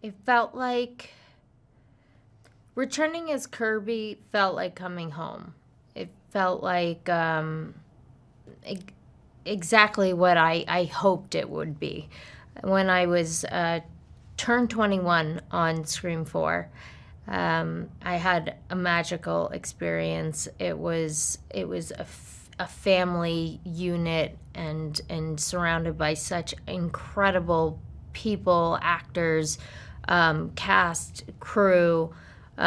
It felt like returning as Kirby felt like coming home. It felt like e- exactly what I hoped it would be. When I was turned 21 on Scream 4, I had a magical experience. It was a family unit and surrounded by such incredible people, actors, cast, crew. We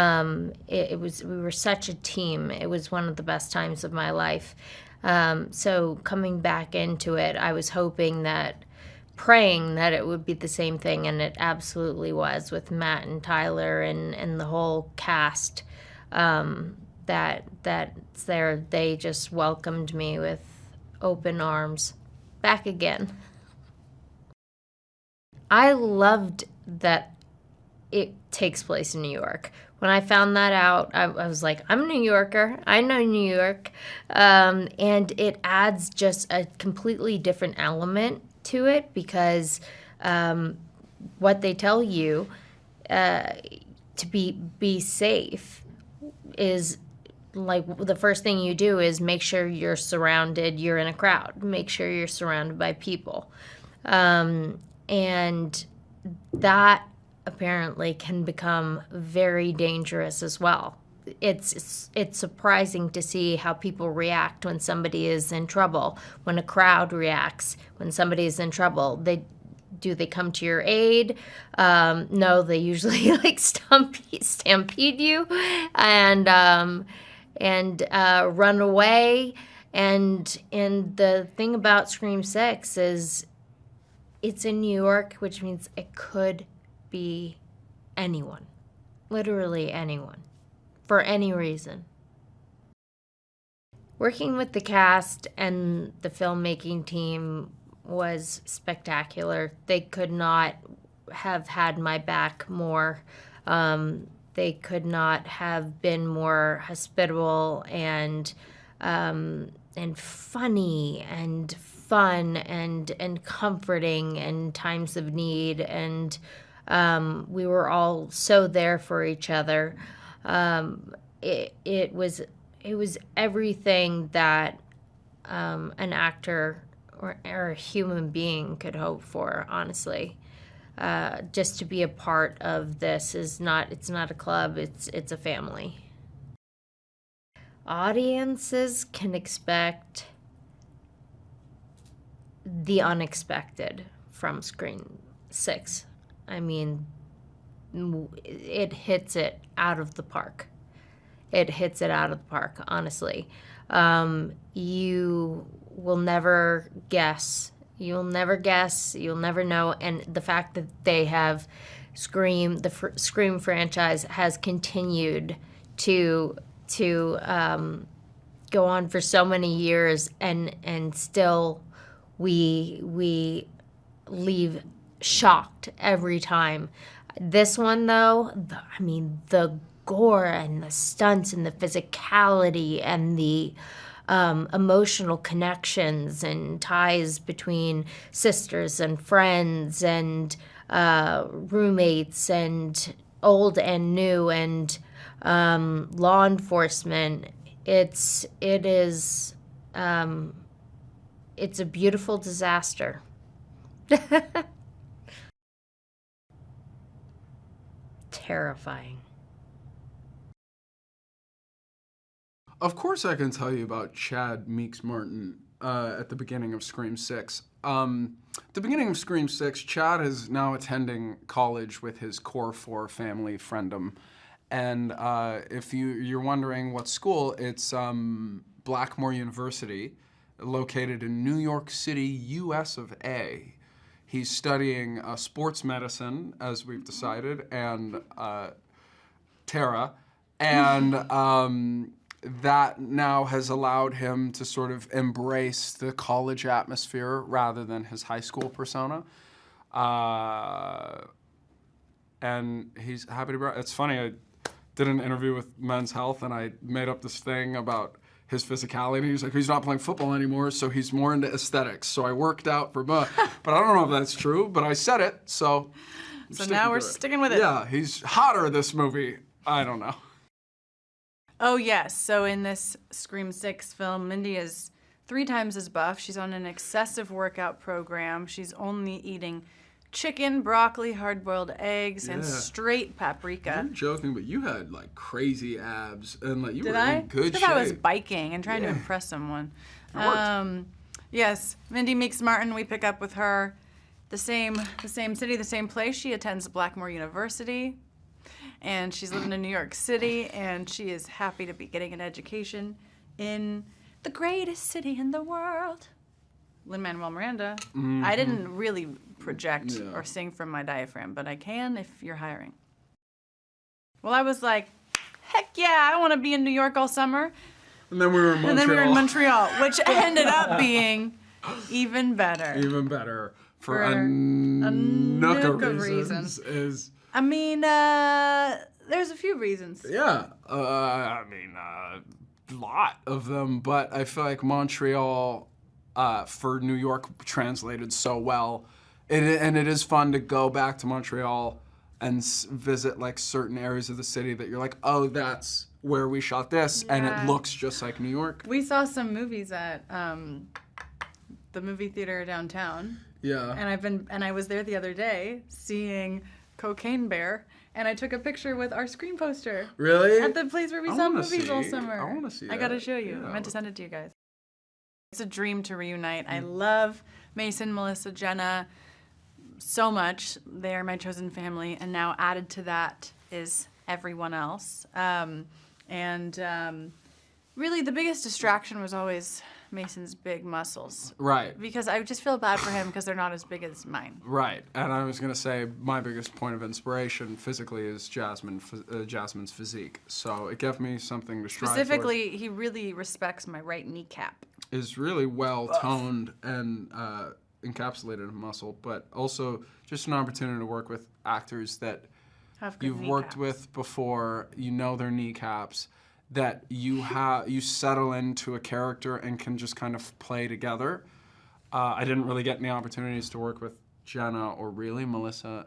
were such a team. It was one of the best times of my life. So coming back into it, I was praying that it would be the same thing, and it absolutely was with Matt and Tyler and the whole cast that's there. They just welcomed me with open arms back again. I loved that it takes place in New York. When I found that out, I was like, I'm a New Yorker. I know New York. And it adds just a completely different element to it because what they tell you to be safe is like the first thing you do is make sure you're in a crowd, make sure you're surrounded by people. And that apparently can become very dangerous as well. It's surprising to see how people react when somebody is in trouble, when a crowd reacts when somebody is in trouble. They come to your aid? No, they usually like stampede you and run away. And the thing about Scream 6 is it's in New York, which means it could be anyone, literally anyone, for any reason. Working with the cast and the filmmaking team was spectacular. They could not have had my back more. They could not have been more hospitable and funny and fun and comforting in times of need. And we were all so there for each other. It was everything that an actor or a human being could hope for, honestly. Just to be a part of this it's not a club, it's a family. Audiences can expect the unexpected from Screen 6. I mean, it hits it out of the park. It hits it out of the park, honestly. You will never guess. You'll never guess. You'll never know. And the fact that they have Scream franchise has continued to go on for so many years, and still we leave shocked every time. This one, though, the gore and the stunts and the physicality and the emotional connections and ties between sisters and friends and roommates and old and new and law enforcement. It's a beautiful disaster. Terrifying. Of course, I can tell you about Chad Meeks Martin at the beginning of Scream 6. At the beginning of Scream 6, Chad is now attending college with his Core 4 family friendom. And if you're wondering what school, it's Blackmore University, located in New York City, US of A. He's studying sports medicine, as we've decided, and Tara. And that now has allowed him to sort of embrace the college atmosphere rather than his high school persona. And he's happy to be. It's funny, I did an interview with Men's Health, and I made up this thing about his physicality. He's like, he's not playing football anymore, so he's more into aesthetics. So I worked out for but I don't know if that's true, but I said it, so So now we're sticking with it. Yeah, he's hotter this movie. I don't know. Oh, yes. So in this Scream 6 film, Mindy is 3 times as buff. She's on an excessive workout program. She's only eating chicken, broccoli, hard-boiled eggs, and straight paprika. You're joking, but you had like crazy abs and like you Did were I? in good Because shape. I was biking and trying to impress someone. It worked. Yes, Mindy Meeks Martin. We pick up with her, the same city, the same place. She attends Blackmore University, and she's living in New York City, and she is happy to be getting an education in the greatest city in the world. Lin-Manuel Miranda. I didn't really project or sing from my diaphragm, but I can if you're hiring. Well, I was like, heck yeah, I want to be in New York all summer. And then we were in Montreal. And then we were in Montreal, which ended up being even better. Even better for a nook of reasons. I mean, there's a few reasons. Yeah, I mean, a lot of them, but I feel like Montreal for New York translated so well. And it is fun to go back to Montreal and visit like certain areas of the city that you're like, oh, that's where we shot this, and it looks just like New York. We saw some movies at the movie theater downtown. Yeah. And I was there the other day seeing Cocaine Bear, and I took a picture with our Scream poster. Really? At the place where we saw movies all summer. I want to see that. I gotta show you. Yeah. I meant to send it to you guys. It's a dream to reunite. I love Mason, Melissa, Jenna so much. They are my chosen family, and now added to that is everyone else. Really, the biggest distraction was always Mason's big muscles. Right. Because I just feel bad for him because they're not as big as mine. Right. And I was going to say my biggest point of inspiration physically is Jasmine's physique. So it gave me something to strive Specifically, he really respects my right kneecap. Is really well toned and encapsulated in muscle, but also just an opportunity to work with actors that you've worked with before, you know their kneecaps, that you settle into a character and can just kind of play together. I didn't really get any opportunities to work with Jenna or really Melissa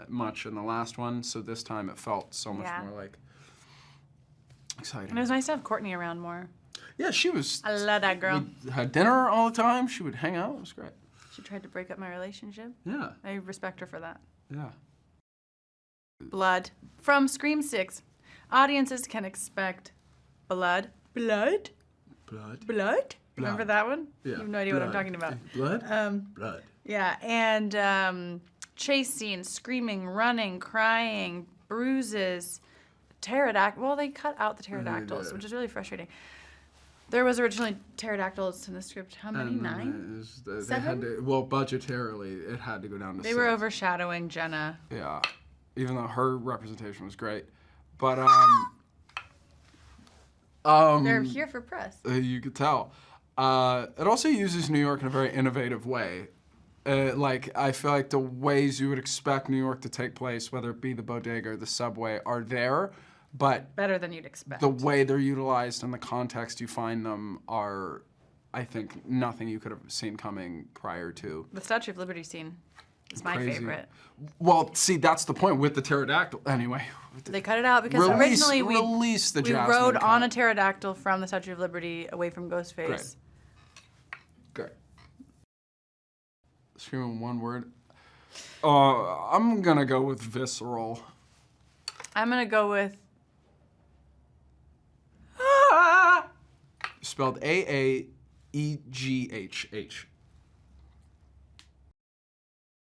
much in the last one, so this time it felt so much more like exciting. And it was nice to have Courtney around more. Yeah, she was. I love that girl. We had dinner all the time. She would hang out. It was great. She tried to break up my relationship. Yeah. I respect her for that. Yeah. Blood. From Scream 6, audiences can expect blood. Blood? Blood. Blood? Remember that one? Yeah. You have no idea what I'm talking about. Blood? Blood. Yeah, and chase scenes, screaming, running, crying, bruises, pterodactyl. Well, they cut out the pterodactyls, which is really frustrating. There was originally pterodactyls in the script. How many? 9? 7? Well, budgetarily, it had to go down to 6. They were overshadowing Jenna. Yeah, even though her representation was great, but they're here for press. You could tell. It also uses New York in a very innovative way. Like, I feel like the ways you would expect New York to take place, whether it be the bodega or the subway, are there, but better than you'd expect. The way they're utilized and the context you find them are, I think, nothing you could have seen coming prior to. The Statue of Liberty scene is my favorite. Well, see, that's the point with the pterodactyl. Anyway. They cut it out because originally we rode on a pterodactyl from the Statue of Liberty away from Ghostface. Great. Screaming one word. I'm gonna go with visceral. I'm gonna go with spelled A-A-E-G-H-H.